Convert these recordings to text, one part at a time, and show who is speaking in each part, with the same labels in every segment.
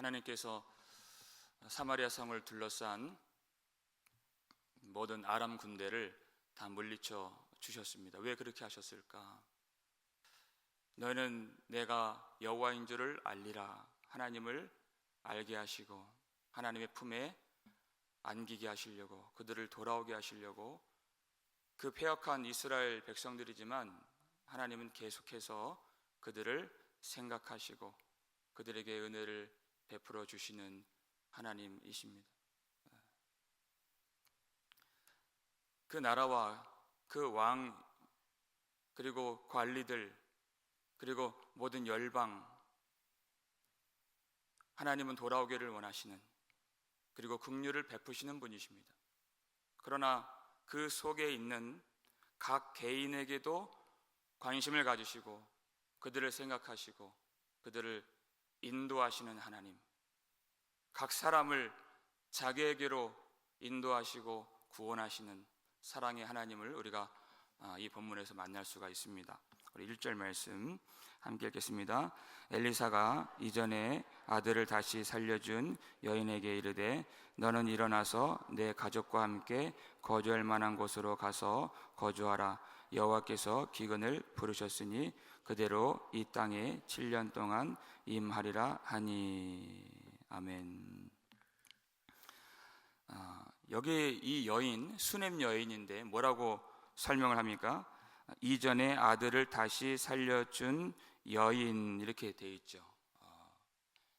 Speaker 1: 하나님께서 사마리아 성을 둘러싼 모든 아람 군대를 다 물리쳐 주셨습니다. 왜 그렇게 하셨을까? 너희는 내가 여호와인 줄을 알리라. 하나님을 알게 하시고 하나님의 품에 안기게 하시려고, 그들을 돌아오게 하시려고, 그 패역한 이스라엘 백성들이지만 하나님은 계속해서 그들을 생각하시고 그들에게 은혜를 베풀어 주시는 하나님이십니다. 그 나라와 그 왕, 그리고 관리들, 그리고 모든 열방, 하나님은 돌아오기를 원하시는, 그리고 긍휼을 베푸시는 분이십니다. 그러나 그 속에 있는 각 개인에게도 관심을 가지시고 그들을 생각하시고 그들을 인도하시는 하나님, 각 사람을 자기에게로 인도하시고 구원하시는 사랑의 하나님을 우리가 이 본문에서 만날 수가 있습니다. 우리 1절 말씀 함께 읽겠습니다. 엘리사가 이전에 아들을 다시 살려준 여인에게 이르되 너는 일어나서 내 가족과 함께 거주할 만한 곳으로 가서 거주하라. 여호와께서 기근을 부르셨으니 그대로 이 땅에 7년 동안 임하리라 하니. 아멘. 여기 이 여인, 수넴 여인인데 뭐라고 설명을 합니까? 이전에 아들을 다시 살려준 여인, 이렇게 되어 있죠.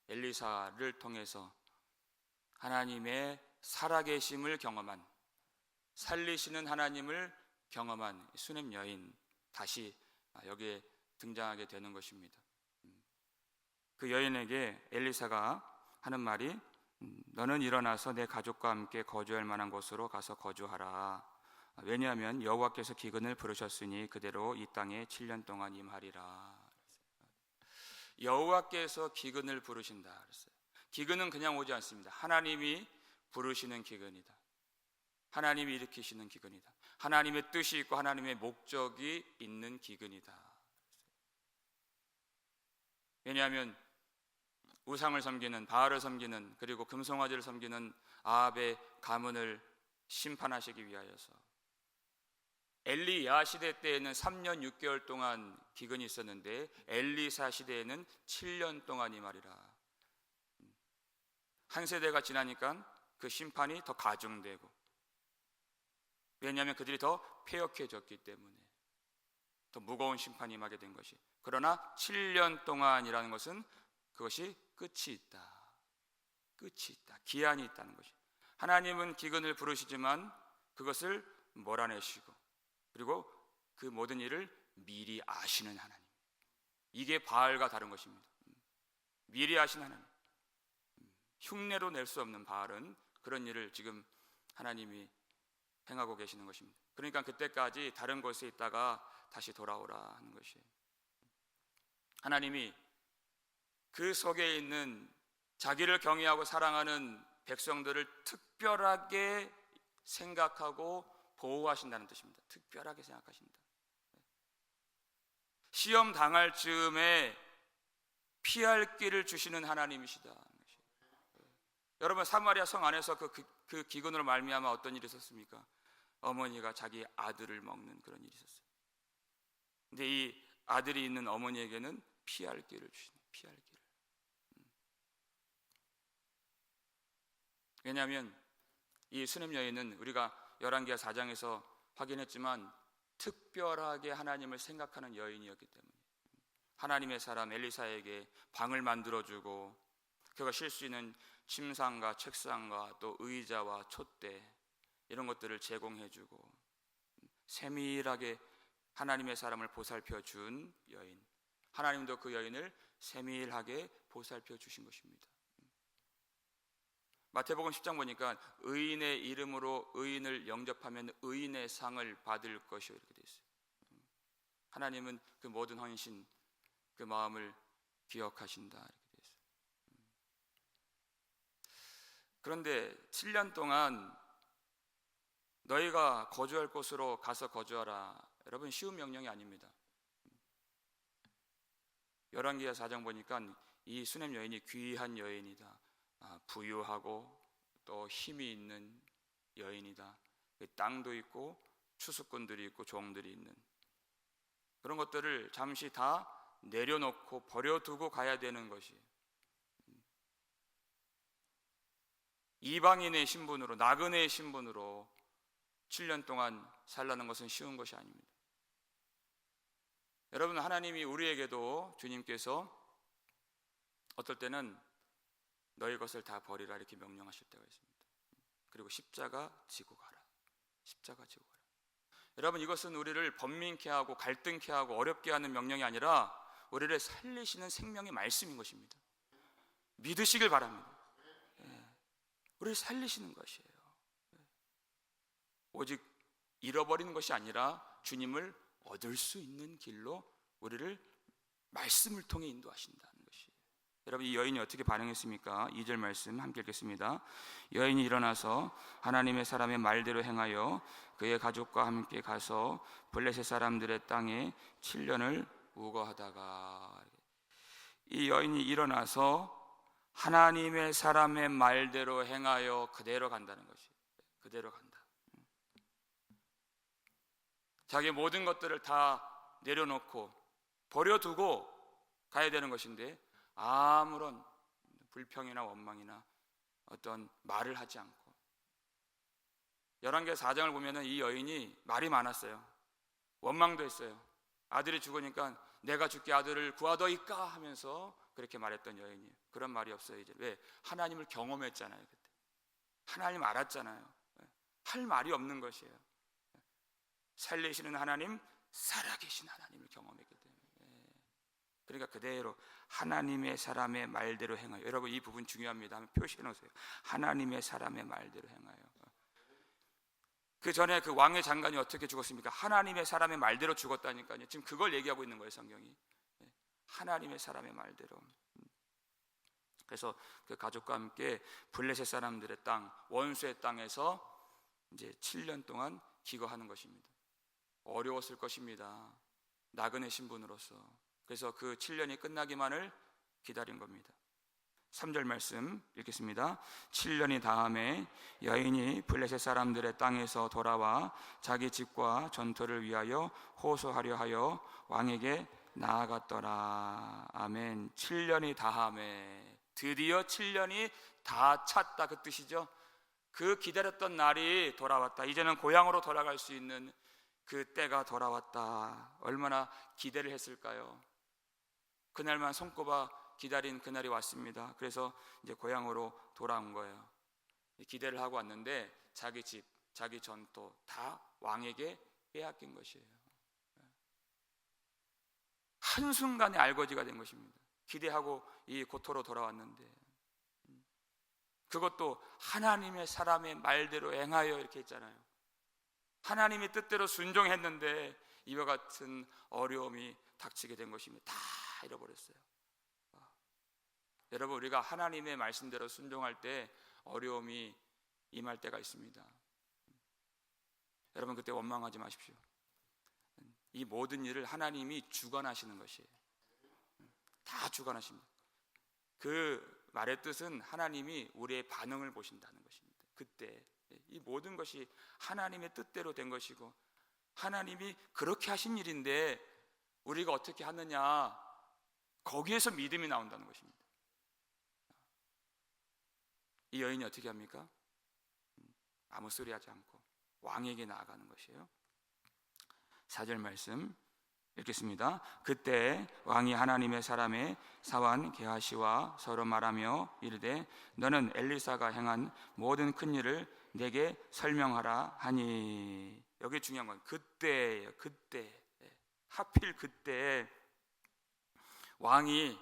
Speaker 1: 엘리사를 통해서 하나님의 살아계심을 경험한, 살리시는 하나님을 경험한 수넴 여인, 다시 여기에 등장하게 되는 것입니다. 그 여인에게 엘리사가 하는 말이 너는 일어나서 내 가족과 함께 거주할 만한 곳으로 가서 거주하라. 왜냐하면 여호와께서 기근을 부르셨으니 그대로 이 땅에 7년 동안 임하리라. 여호와께서 기근을 부르신다 그랬어요. 기근은 그냥 오지 않습니다. 하나님이 부르시는 기근이다. 하나님이 일으키시는 기근이다. 하나님의 뜻이 있고 하나님의 목적이 있는 기근이다. 왜냐하면 우상을 섬기는, 바알을 섬기는, 그리고 금송아지를 섬기는 아합의 가문을 심판하시기 위하여서 엘리야 시대 때에는 3년 6개월 동안 기근이 있었는데 엘리사 시대에는 7년 동안이 말이라. 한 세대가 지나니까 그 심판이 더 가중되고, 왜냐하면 그들이 더 패역해졌기 때문에 더 무거운 심판이 임하게 된 것이. 그러나 7년 동안이라는 것은 그것이 끝이 있다. 끝이 있다. 기한이 있다는 것이. 하나님은 기근을 부르시지만 그것을 몰아내시고, 그리고 그 모든 일을 미리 아시는 하나님. 이게 바알과 다른 것입니다. 미리 아시는 하나님. 흉내로 낼 수 없는 바알은 그런 일을 지금 하나님이 행하고 계시는 것입니다. 그러니까 그때까지 다른 곳에 있다가 다시 돌아오라 하는 것이에요. 하나님이 그 속에 있는 자기를 경외하고 사랑하는 백성들을 특별하게 생각하고 보호하신다는 뜻입니다. 특별하게 생각하신다. 시험 당할 즈음에 피할 길을 주시는 하나님이시다. 여러분, 사마리아 성 안에서 그 기근으로 말미암아 어떤 일이 있었습니까? 어머니가 자기 아들을 먹는 그런 일이 있었어요. 근데 이 아들이 있는 어머니에게는 피할 길을 주시는, 피할 길. 왜냐하면 이 수넴 여인은 우리가 열왕기하 4장에서 확인했지만 특별하게 하나님을 생각하는 여인이었기 때문에 하나님의 사람 엘리사에게 방을 만들어주고 그가 쉴 수 있는 침상과 책상과 또 의자와 촛대 이런 것들을 제공해주고 세밀하게 하나님의 사람을 보살펴 준 여인, 하나님도 그 여인을 세밀하게 보살펴 주신 것입니다. 마태복음 10장 보니까 의인의 이름으로 의인을 영접하면 의인의 상을 받을 것이요, 이렇게 되어 있어요. 하나님은 그 모든 헌신, 그 마음을 기억하신다, 이렇게 되어 있어요. 그런데 7년 동안 너희가 거주할 곳으로 가서 거주하라. 여러분, 쉬운 명령이 아닙니다. 열왕기하 4장 보니까 이 수넴 여인이 귀한 여인이다, 부유하고 또 힘이 있는 여인이다, 땅도 있고 추수꾼들이 있고 종들이 있는 그런 것들을 잠시 다 내려놓고 버려두고 가야 되는 것이, 이방인의 신분으로, 나그네의 신분으로 7년 동안 살라는 것은 쉬운 것이 아닙니다. 여러분, 하나님이 우리에게도 주님께서 어떨 때는 너희 것을 다 버리라 이렇게 명령하실 때가 있습니다. 그리고 십자가 지고 가라, 십자가 지고 가라. 여러분, 이것은 우리를 번민케 하고 갈등케 하고 어렵게 하는 명령이 아니라 우리를 살리시는 생명의 말씀인 것입니다. 믿으시길 바랍니다. 우리를 살리시는 것이에요. 오직 잃어버리는 것이 아니라 주님을 얻을 수 있는 길로 우리를 말씀을 통해 인도하신다는 것이. 여러분, 이 여인이 어떻게 반응했습니까? 2절 말씀 함께 읽겠습니다. 여인이 일어나서 하나님의 사람의 말대로 행하여 그의 가족과 함께 가서 블레셋 사람들의 땅에 7년을 우거하다가, 이 여인이 일어나서 하나님의 사람의 말대로 행하여 그대로 간다는 것이, 그대로 간다. 자기 모든 것들을 다 내려놓고 버려두고 가야 되는 것인데 아무런 불평이나 원망이나 어떤 말을 하지 않고, 열왕기하 4장을 보면은 이 여인이 말이 많았어요. 원망도 했어요. 아들이 죽으니까 내가 죽게 아들을 구하더이까 하면서 그렇게 말했던 여인이에요. 그런 말이 없어요 이제. 왜? 하나님을 경험했잖아요. 그때 하나님 알았잖아요. 할 말이 없는 것이에요. 살리시는 하나님, 살아계신 하나님을 경험했기 때문에. 그러니까 그대로 하나님의 사람의 말대로 행하여. 여러분, 이 부분 중요합니다. 한번 표시해 놓으세요. 하나님의 사람의 말대로 행하여. 그 전에 그 왕의 장관이 어떻게 죽었습니까? 하나님의 사람의 말대로 죽었다니까요. 지금 그걸 얘기하고 있는 거예요, 성경이. 하나님의 사람의 말대로. 그래서 그 가족과 함께 블레셋 사람들의 땅, 원수의 땅에서 이제 7년 동안 기거하는 것입니다. 어려웠을 것입니다. 나그네 신분으로서. 그래서 그 7년이 끝나기만을 기다린 겁니다. 3절 말씀 읽겠습니다. 7년이 다음에 여인이 블레셋 사람들의 땅에서 돌아와 자기 집과 전토를 위하여 호소하려 하여 왕에게 나아갔더라. 아멘. 7년이 다음에, 드디어 7년이 다 찼다, 그 뜻이죠. 그 기다렸던 날이 돌아왔다. 이제는 고향으로 돌아갈 수 있는 그 때가 돌아왔다. 얼마나 기대를 했을까요? 그날만 손꼽아 기다린 그날이 왔습니다. 그래서 이제 고향으로 돌아온 거예요. 기대를 하고 왔는데 자기 집, 자기 전토 다 왕에게 빼앗긴 것이에요. 한순간에 알거지가 된 것입니다. 기대하고 이 고토로 돌아왔는데, 그것도 하나님의 사람의 말대로 행하여 이렇게 했잖아요. 하나님의 뜻대로 순종했는데 이와 같은 어려움이 닥치게 된 것입니다. 다 잃어버렸어요. 여러분, 우리가 하나님의 말씀대로 순종할 때 어려움이 임할 때가 있습니다. 여러분, 그때 원망하지 마십시오. 이 모든 일을 하나님이 주관하시는 것이에요. 다 주관하십니다. 그 말의 뜻은 하나님이 우리의 반응을 보신다는 것입니다. 그때 이 모든 것이 하나님의 뜻대로 된 것이고, 하나님이 그렇게 하신 일인데 우리가 어떻게 하느냐, 거기에서 믿음이 나온다는 것입니다. 이 여인이 어떻게 합니까? 아무 소리 하지 않고 왕에게 나아가는 것이에요. 4절 말씀 읽겠습니다. 그때 왕이 하나님의 사람의 사환 게하시와 서로 말하며 이르되 너는 엘리사가 행한 모든 큰 일을 내게 설명하라 하니. 여기 중요한 건 그때예요. 그때. 하필 그때 왕이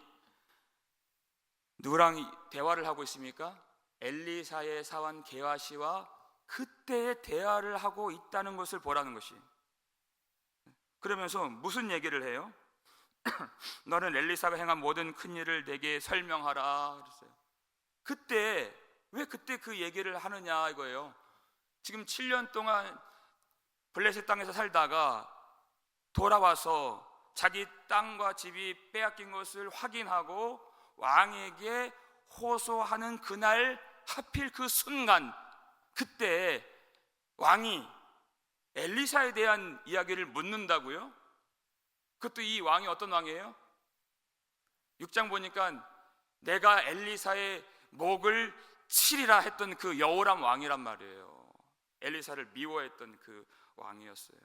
Speaker 1: 누구랑 대화를 하고 있습니까? 엘리사의 사환 게하시와 그때의 대화를 하고 있다는 것을 보라는 것이. 그러면서 무슨 얘기를 해요? 너는 엘리사가 행한 모든 큰 일을 내게 설명하라 그랬어요. 그때, 왜 그때 그 얘기를 하느냐 이거예요. 지금 7년 동안 블레셋 땅에서 살다가 돌아와서 자기 땅과 집이 빼앗긴 것을 확인하고 왕에게 호소하는 그날 하필 그 순간, 그때 왕이 엘리사에 대한 이야기를 묻는다고요? 그것도 이 왕이 어떤 왕이에요? 6장 보니까 내가 엘리사의 목을 치리라 했던 그 여호람 왕이란 말이에요. 엘리사를 미워했던 그 왕이었어요.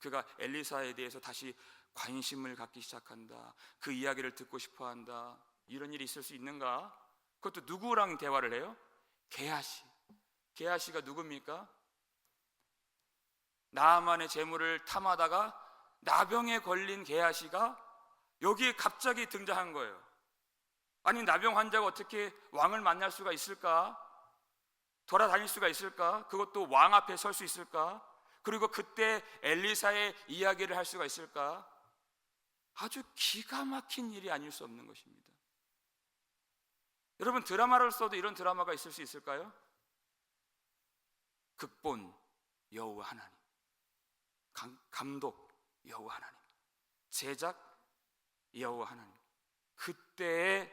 Speaker 1: 그가 엘리사에 대해서 다시 관심을 갖기 시작한다. 그 이야기를 듣고 싶어한다. 이런 일이 있을 수 있는가? 그것도 누구랑 대화를 해요? 게하시. 게하시가 누굽니까? 나아만의 재물을 탐하다가 나병에 걸린 게하시가 여기에 갑자기 등장한 거예요. 아니, 나병 환자가 어떻게 왕을 만날 수가 있을까? 돌아다닐 수가 있을까? 그것도 왕 앞에 설 수 있을까? 그리고 그때 엘리사의 이야기를 할 수가 있을까? 아주 기가 막힌 일이 아닐 수 없는 것입니다. 여러분, 드라마를 써도 이런 드라마가 있을 수 있을까요? 극본 여호와 하나님, 감독 여호와 하나님, 제작 여호와 하나님. 그때에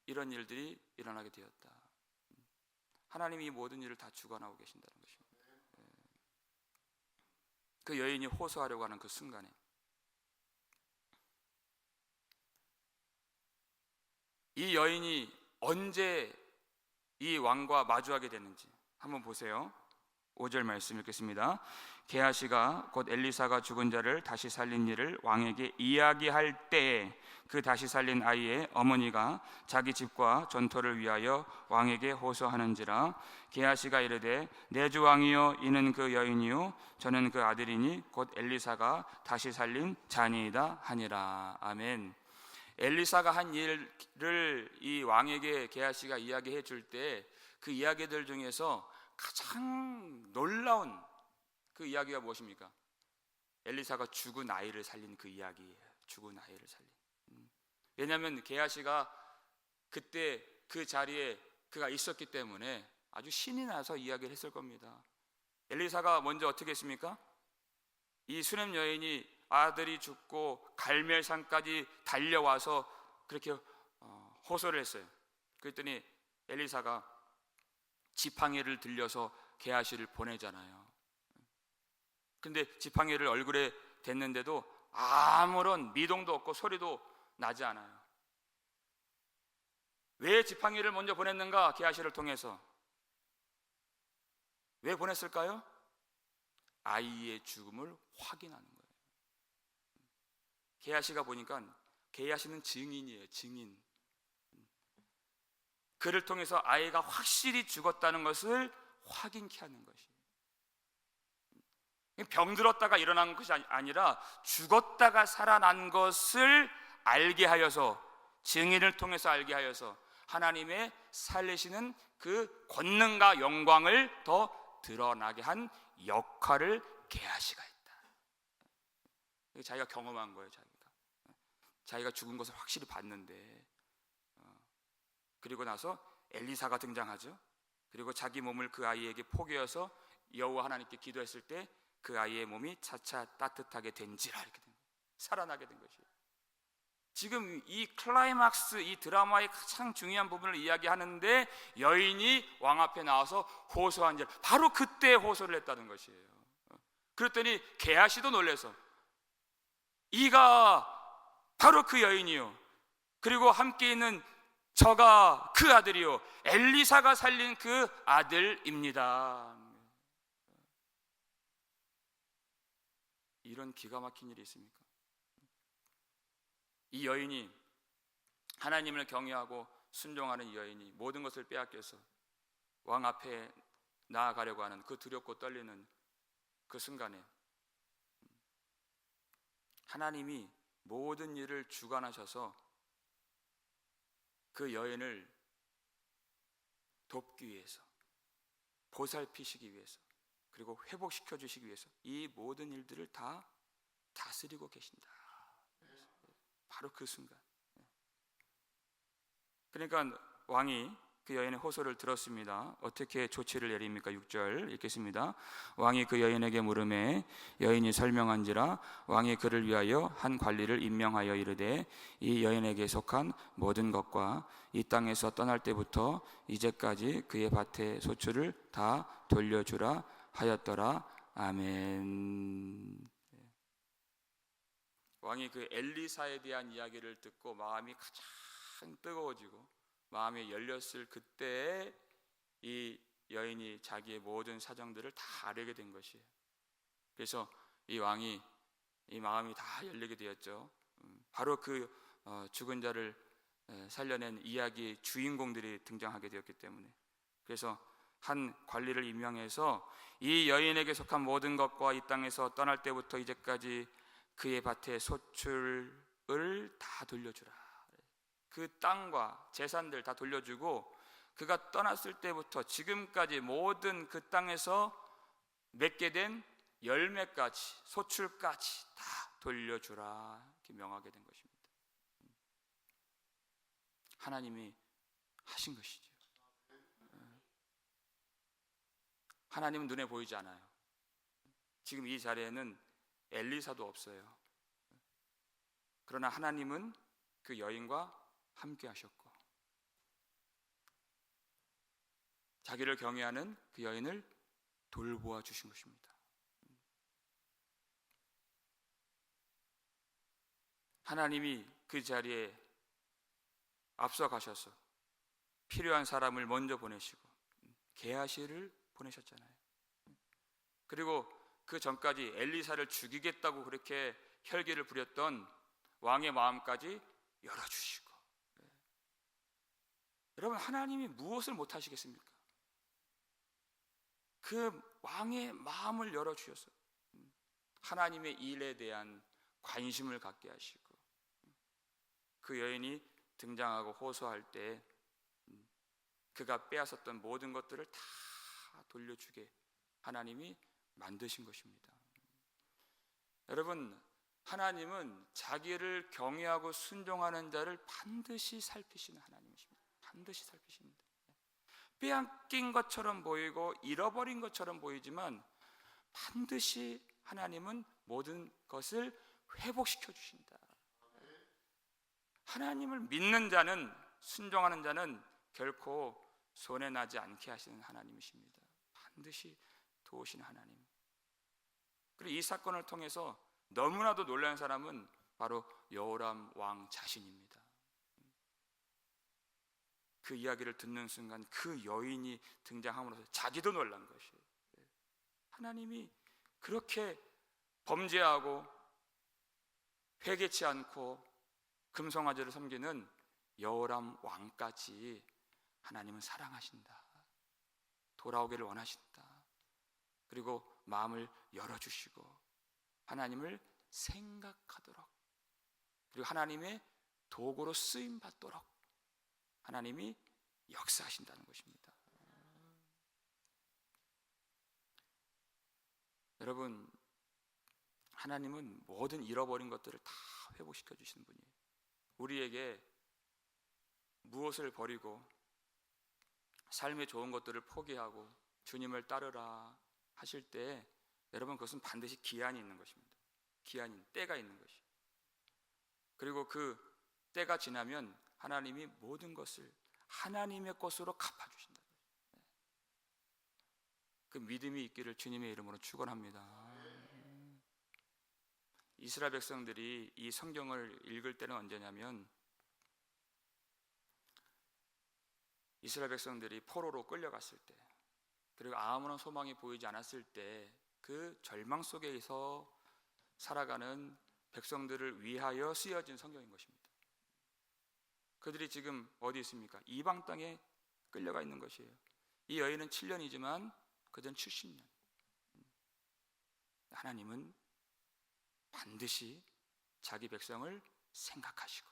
Speaker 1: 이런 일들이 일어나게 되었다. 하나님이 이 모든 일을 다 주관하고 계신다는 것입니다. 그 여인이 호소하려고 하는 그 순간에 이 여인이 언제 이 왕과 마주하게 됐는지 한번 보세요. 5절 말씀 읽겠습니다. 게하시가 곧 엘리사가 죽은 자를 다시 살린 일을 왕에게 이야기할 때에 그 다시 살린 아이의 어머니가 자기 집과 전토를 위하여 왕에게 호소하는지라. 게하시가 이르되 내 주 왕이여, 이는 그 여인이요 저는 그 아들이니 곧 엘리사가 다시 살린 자니이다 하니라. 아멘. 엘리사가 한 일을 이 왕에게 게하시가 이야기해 줄 때 그 이야기들 중에서 가장 놀라운 그 이야기가 무엇입니까? 엘리사가 죽은 아이를 살린 그 이야기예요. 죽은 아이를 살린. 왜냐하면 게하시가 그때 그 자리에 그가 있었기 때문에 아주 신이 나서 이야기를 했을 겁니다. 엘리사가 먼저 어떻게 했습니까? 이 수냄 여인이 아들이 죽고 갈멜산까지 달려와서 그렇게 호소를 했어요. 그랬더니 엘리사가 지팡이를 들려서 게하시를 보내잖아요. 근데 지팡이를 얼굴에 댔는데도 아무런 미동도 없고 소리도 나지 않아요. 왜 지팡이를 먼저 보냈는가? 게하시를 통해서. 왜 보냈을까요? 아이의 죽음을 확인하는 거예요. 게하시가 보니까 게하시는 증인이에요. 증인. 그를 통해서 아이가 확실히 죽었다는 것을 확인케 하는 것이에요. 병들었다가 일어난 것이 아니라 죽었다가 살아난 것을 알게 하여서, 증인을 통해서 알게 하여서 하나님의 살리시는 그 권능과 영광을 더 드러나게 한 역할을 게하시가 했다. 자기가 경험한 거예요. 자기가 죽은 것을 확실히 봤는데, 그리고 나서 엘리사가 등장하죠. 그리고 자기 몸을 그 아이에게 포개어서 여호와 하나님께 기도했을 때 그 아이의 몸이 차차 따뜻하게 된지라, 이렇게 된 거예요. 살아나게 된 것이에요. 지금 이 클라이막스, 이 드라마의 가장 중요한 부분을 이야기하는데 여인이 왕 앞에 나와서 호소한 일, 바로 그때 호소를 했다는 것이에요. 그랬더니 게하시도 놀라서 이가 바로 그 여인이요, 그리고 함께 있는 저가 그 아들이요, 엘리사가 살린 그 아들입니다. 이런 기가 막힌 일이 있습니까? 이 여인이, 하나님을 경외하고 순종하는 이 여인이 모든 것을 빼앗겨서 왕 앞에 나아가려고 하는 그 두렵고 떨리는 그 순간에 하나님이 모든 일을 주관하셔서 그 여인을 돕기 위해서, 보살피시기 위해서, 그리고 회복시켜 주시기 위해서 이 모든 일들을 다 다스리고 계신다. 바로 그 순간. 그러니까 왕이 그 여인의 호소를 들었습니다. 어떻게 조치를 내립니까? 6절 읽겠습니다. 왕이 그 여인에게 물음에 여인이 설명한지라 왕이 그를 위하여 한 관리를 임명하여 이르되 이 여인에게 속한 모든 것과 이 땅에서 떠날 때부터 이제까지 그의 밭의 소출을 다 돌려주라 하였더라. 아멘. 왕이 그 엘리사에 대한 이야기를 듣고 마음이 가장 뜨거워지고 마음이 열렸을 그때에 이 여인이 자기의 모든 사정들을 다 알게 된 것이에요. 그래서 이 왕이 이 마음이 다 열리게 되었죠. 바로 그 죽은 자를 살려낸 이야기의 주인공들이 등장하게 되었기 때문에, 그래서 한 관리를 임명해서 이 여인에게 속한 모든 것과 이 땅에서 떠날 때부터 이제까지 그의 밭의 소출을 다 돌려주라. 그 땅과 재산들 다 돌려주고 그가 떠났을 때부터 지금까지 모든 그 땅에서 맺게 된 열매까지 소출까지 다 돌려주라 이렇게 명하게 된 것입니다. 하나님이 하신 것이죠. 하나님은 눈에 보이지 않아요. 지금 이 자리에는 엘리사도 없어요. 그러나 하나님은 그 여인과 함께 하셨고 자기를 경외하는 그 여인을 돌보아 주신 것입니다. 하나님이 그 자리에 앞서 가셔서 필요한 사람을 먼저 보내시고 게하시를 보내셨잖아요. 그리고 그 전까지 엘리사를 죽이겠다고 그렇게 혈기를 부렸던 왕의 마음까지 열어주시고, 여러분 하나님이 무엇을 못하시겠습니까? 그 왕의 마음을 열어주셔서 하나님의 일에 대한 관심을 갖게 하시고 그 여인이 등장하고 호소할 때 그가 빼앗았던 모든 것들을 다 돌려주게 하나님이 만드신 것입니다. 여러분, 하나님은 자기를 경외하고 순종하는 자를 반드시 살피시는 하나님이십니다. 반드시 살피십니다. 빼앗긴 것처럼 보이고 잃어버린 것처럼 보이지만 반드시 하나님은 모든 것을 회복시켜 주신다. 하나님을 믿는 자는, 순종하는 자는 결코 손해나지 않게 하시는 하나님이십니다. 반드시 도우시는 하나님. 그리고 이 사건을 통해서 너무나도 놀란 사람은 바로 여호람 왕 자신입니다. 그 이야기를 듣는 순간 그 여인이 등장함으로써 자기도 놀란 것이에요. 하나님이 그렇게 범죄하고 회개치 않고 금송아지를 섬기는 여호람 왕까지 하나님은 사랑하신다. 돌아오기를 원하신다. 그리고 마음을 열어주시고 하나님을 생각하도록, 그리고 하나님의 도구로 쓰임받도록 하나님이 역사하신다는 것입니다. 여러분, 하나님은 모든 잃어버린 것들을 다 회복시켜 주시는 분이에요. 우리에게 무엇을 버리고 삶의 좋은 것들을 포기하고 주님을 따르라 하실 때 여러분, 그것은 반드시 기한이 있는 것입니다. 기한인 때가 있는 것이. 그리고 그 때가 지나면 하나님이 모든 것을 하나님의 것으로 갚아주신다. 그 믿음이 있기를 주님의 이름으로 축원합니다. 이스라엘 백성들이 이 성경을 읽을 때는 언제냐면 이스라엘 백성들이 포로로 끌려갔을 때, 그리고 아무런 소망이 보이지 않았을 때 그 절망 속에서 살아가는 백성들을 위하여 쓰여진 성경인 것입니다. 그들이 지금 어디 있습니까? 이방 땅에 끌려가 있는 것이에요. 이 여인은 7년이지만 그들은 70년. 하나님은 반드시 자기 백성을 생각하시고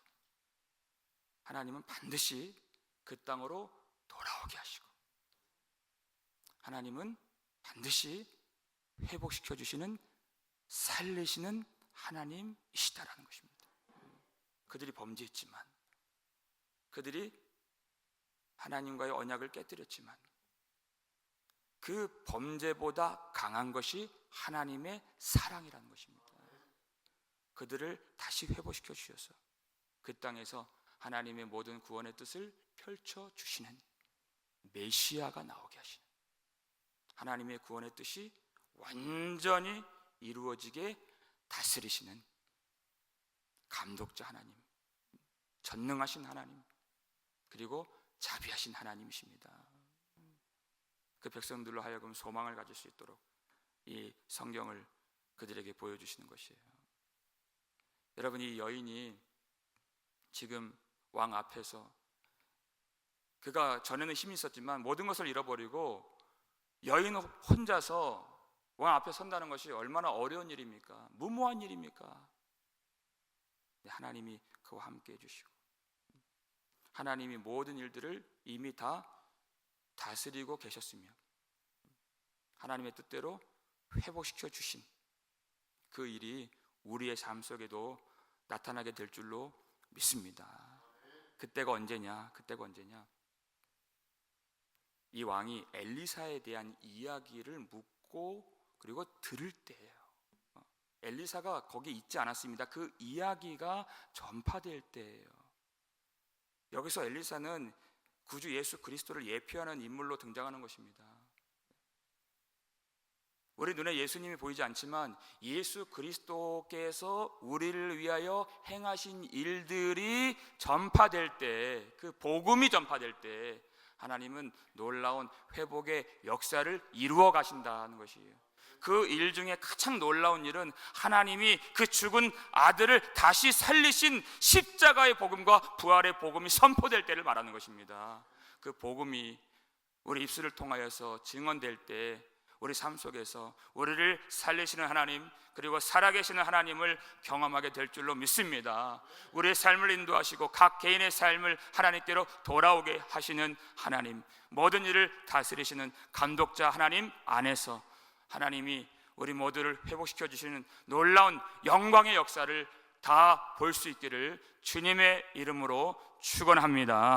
Speaker 1: 하나님은 반드시 그 땅으로 돌아오게 하시고 하나님은 반드시 회복시켜 주시는, 살리시는 하나님이시다라는 것입니다. 그들이 범죄했지만, 그들이 하나님과의 언약을 깨뜨렸지만 그 범죄보다 강한 것이 하나님의 사랑이라는 것입니다. 그들을 다시 회복시켜 주셔서 그 땅에서 하나님의 모든 구원의 뜻을 펼쳐 주시는 메시아가 나오게 하시는, 하나님의 구원의 뜻이 완전히 이루어지게 다스리시는 감독자 하나님, 전능하신 하나님, 그리고 자비하신 하나님이십니다. 그 백성들로 하여금 소망을 가질 수 있도록 이 성경을 그들에게 보여주시는 것이에요. 여러분, 이 여인이 지금 왕 앞에서, 그가 전에는 힘이 있었지만 모든 것을 잃어버리고 여인 혼자서 왕 앞에 선다는 것이 얼마나 어려운 일입니까? 무모한 일입니까? 하나님이 그와 함께 해주시고 하나님이 모든 일들을 이미 다 다스리고 계셨으며 하나님의 뜻대로 회복시켜 주신 그 일이 우리의 삶 속에도 나타나게 될 줄로 믿습니다. 그때가 언제냐? 이 왕이 엘리사에 대한 이야기를 묻고 그리고 들을 때예요. 엘리사가 거기 있지 않았습니다. 그 이야기가 전파될 때예요. 여기서 엘리사는 구주 예수 그리스도를 예표하는 인물로 등장하는 것입니다. 우리 눈에 예수님이 보이지 않지만 예수 그리스도께서 우리를 위하여 행하신 일들이 전파될 때, 그 복음이 전파될 때 하나님은 놀라운 회복의 역사를 이루어 가신다는 것이에요. 그 일 중에 가장 놀라운 일은 하나님이 그 죽은 아들을 다시 살리신 십자가의 복음과 부활의 복음이 선포될 때를 말하는 것입니다. 그 복음이 우리 입술을 통하여서 증언될 때 우리 삶 속에서 우리를 살리시는 하나님, 그리고 살아계시는 하나님을 경험하게 될 줄로 믿습니다. 우리의 삶을 인도하시고 각 개인의 삶을 하나님께로 돌아오게 하시는 하나님, 모든 일을 다스리시는 감독자 하나님 안에서 하나님이 우리 모두를 회복시켜 주시는 놀라운 영광의 역사를 다 볼 수 있기를 주님의 이름으로 축원합니다.